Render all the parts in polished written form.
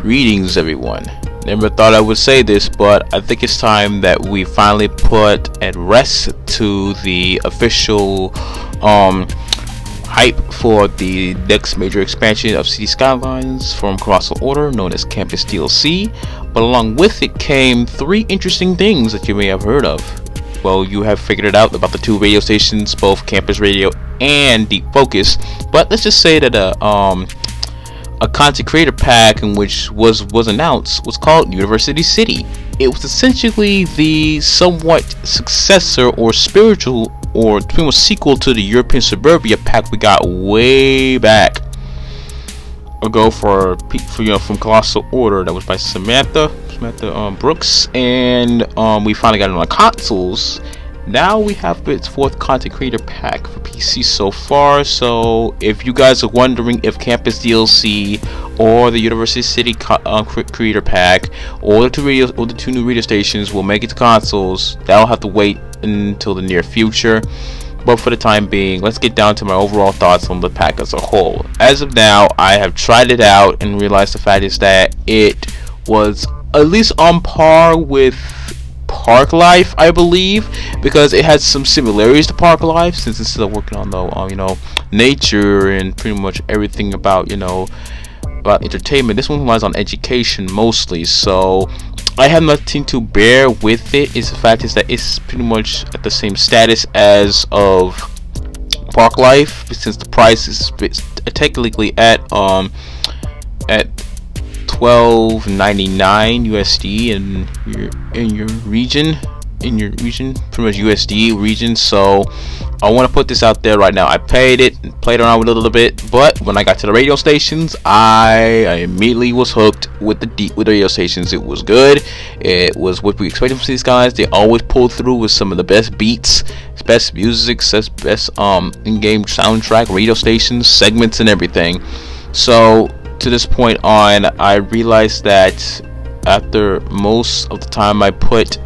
Greetings, everyone. Never thought I would say this, but I think it's time that we finally put at rest to the official hype for the next major expansion of City Skylines from Colossal Order, known as Campus DLC. But along with it came three interesting things that you may have heard of. Well, you have figured it out about the two radio stations, both Campus Radio and Deep Focus. But let's just say that a content creator pack in which was announced was called University City. It was essentially the somewhat successor or spiritual or pretty much sequel to the European Suburbia pack we got way back ago for from Colossal Order. That was by Samantha Brooks, and we finally got it on consoles. Now we have its fourth content creator pack for PC so far. So if you guys are wondering if Campus DLC or the University City creator pack or the two new radio stations will make it to consoles, that'll have to wait until the near future. But for the time being, let's get down to my overall thoughts on the pack as a whole. As of now, I have tried it out and realized the fact is that it was at least on par with Park Life, I believe, because it has some similarities to Park Life, since it's still working on the nature and pretty much everything about about entertainment. This one relies on education mostly, so I have nothing to bear with it. It's the fact is that it's pretty much at the same status as of Park Life, since the price is technically at $12.99 USD in your region, pretty much USD region. So I want to put this out there right now. I played around with it a little bit, but when I got to the radio stations, I immediately was hooked with the radio stations. It was good. It was what we expected from these guys. They always pull through with some of the best beats, best music, best in-game soundtrack, radio stations, segments, and everything. So to this point on, I realized that after most of the time I put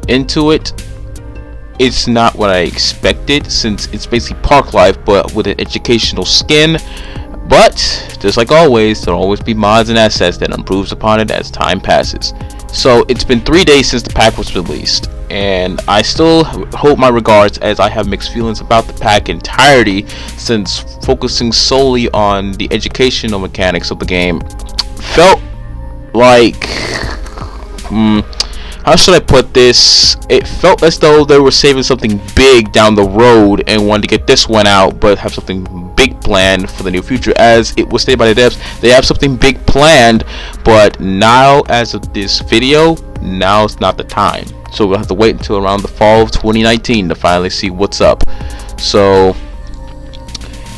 into it, it's not what I expected, since it's basically Park Life but with an educational skin. But just like always, there'll always be mods and assets that improves upon it as time passes. So it's been 3 days since the pack was released, and I still hold my regards, as I have mixed feelings about the pack entirety, since focusing solely on the educational mechanics of the game felt like how should I put this? It felt as though they were saving something big down the road and wanted to get this one out, but have something big planned for the near future. As it was stated by the devs, they have something big planned, but now, as of this video, now it's not the time. So we'll have to wait until around the fall of 2019 to finally see what's up. So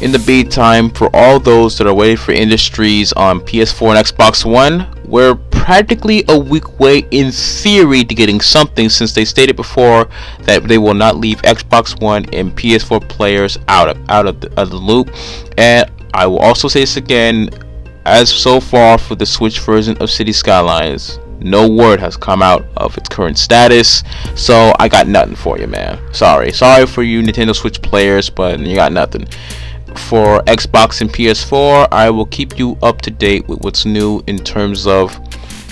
in the meantime, for all those that are waiting for Industries on PS4 and Xbox One, we're practically a week away in theory to getting something, since they stated before that they will not leave Xbox One and PS4 players out of the loop. And I will also say this again, as so far for the Switch version of City Skylines, no word has come out of its current status, so I got nothing for you, man. Sorry for you Nintendo Switch players, but you got nothing. For Xbox and PS4, I will keep you up to date with what's new in terms of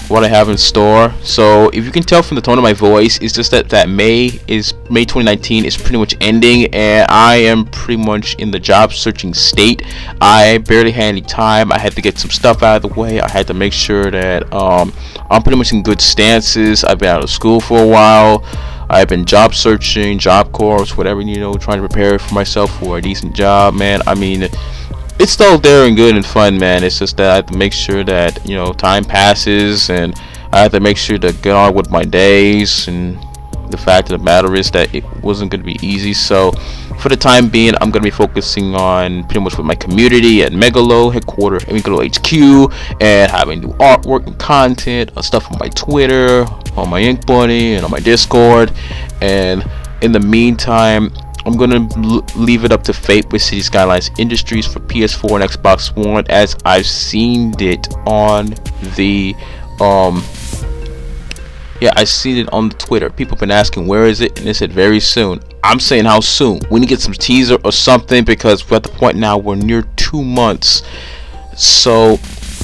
what I have in store. So if you can tell from the tone of my voice, it's just that May 2019 is pretty much ending, and I am pretty much in the job searching state. I barely had any time. I had to get some stuff out of the way. I had to make sure that I'm pretty much in good stances. I've been out of school for a while. I've been job searching, job corps, whatever, trying to prepare for myself for a decent job, man. I mean, it's still there and good and fun, man. It's just that I have to make sure that time passes, and I have to make sure to get on with my days. And the fact of the matter is that it wasn't going to be easy. So for the time being, I'm going to be focusing on pretty much with my community at MacLeod HQ, and having new artwork and content, stuff on my Twitter, on my Ink Bunny, and on my Discord. And in the meantime, I'm gonna leave it up to fate with City Skylines Industries for PS4 and Xbox One, as I've seen it on the I've seen it on the Twitter. People have been asking where is it, and they said very soon. I'm saying how soon? We need to get some teaser or something, because we're at the point now we're near 2 months. So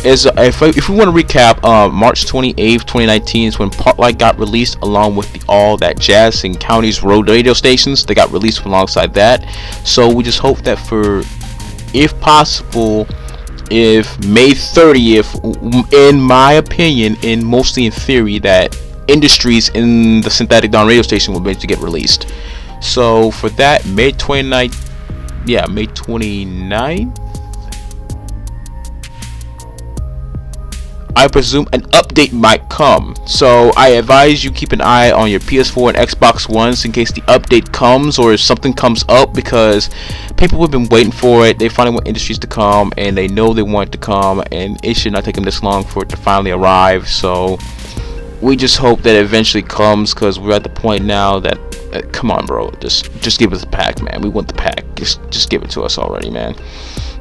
is if we want to recap, March 28th, 2019 is when Parklight got released, along with all that jazz and counties road radio stations. They got released alongside that. So we just hope that if possible, if May 30th, in my opinion, and mostly in theory, that Industries in the Synthetic Dawn radio station will eventually get released. So for that, May 29th, May 29th, I presume an update might come. So I advise you keep an eye on your PS4 and Xbox Ones in case the update comes, or if something comes up, because people have been waiting for it. They finally want Industries to come, and they know they want it to come, and it should not take them this long for it to finally arrive. So we just hope that it eventually comes, because we're at the point now that come on, bro, just give us the pack, man. We want the pack. Just give it to us already, man.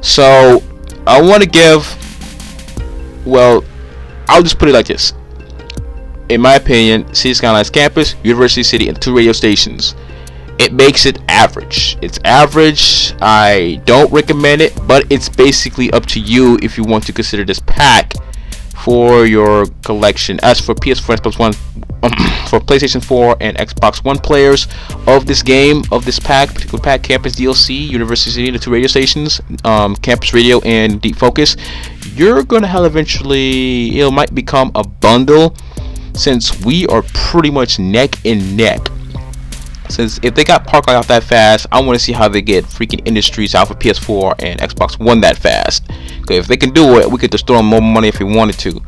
So I want to I'll just put it like this. In my opinion, City Skylines Campus, University City, and 2 radio stations, it makes it average. It's average. I don't recommend it, but it's basically up to you if you want to consider this pack for your collection. As for PS4, Xbox One, for PlayStation 4 and Xbox One players of this game, of this particular pack, Campus DLC, University City, the 2 radio stations, Campus Radio, and Deep Focus, you're gonna have eventually, it might become a bundle, since we are pretty much neck and neck. Since if they got Parklight out that fast, I want to see how they get freaking Industries out for PS4 and Xbox One that fast. Okay, if they can do it, we could just throw them more money if we wanted to.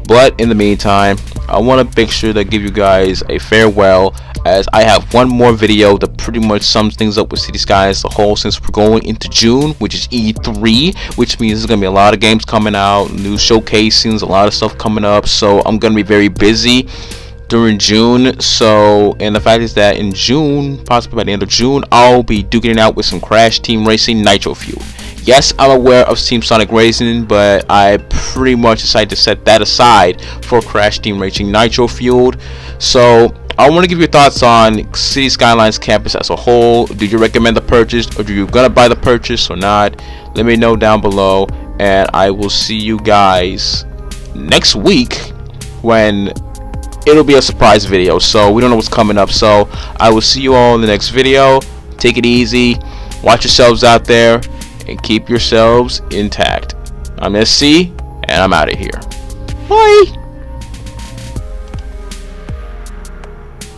But in the meantime, I want to make sure to give you guys a farewell, as I have one more video that pretty much sums things up with City Skylines as a whole, since we're going into June, which is E3, which means there's going to be a lot of games coming out, new showcasings, a lot of stuff coming up. So I'm going to be very busy during June. So, and the fact is that in June, possibly by the end of June, I'll be duking it out with some Crash Team Racing Nitro Fuel. Yes, I'm aware of Team Sonic Racing, but I pretty much decided to set that aside for Crash Team Racing Nitro Fueled. So I want to give your thoughts on City Skylines Campus as a whole. Do you recommend the purchase, or do you gonna buy the purchase or not? Let me know down below, and I will see you guys next week, when it'll be a surprise video. So we don't know what's coming up. So I will see you all in the next video. Take it easy, watch yourselves out there, and keep yourselves intact. I'm SC, and I'm out of here. Bye.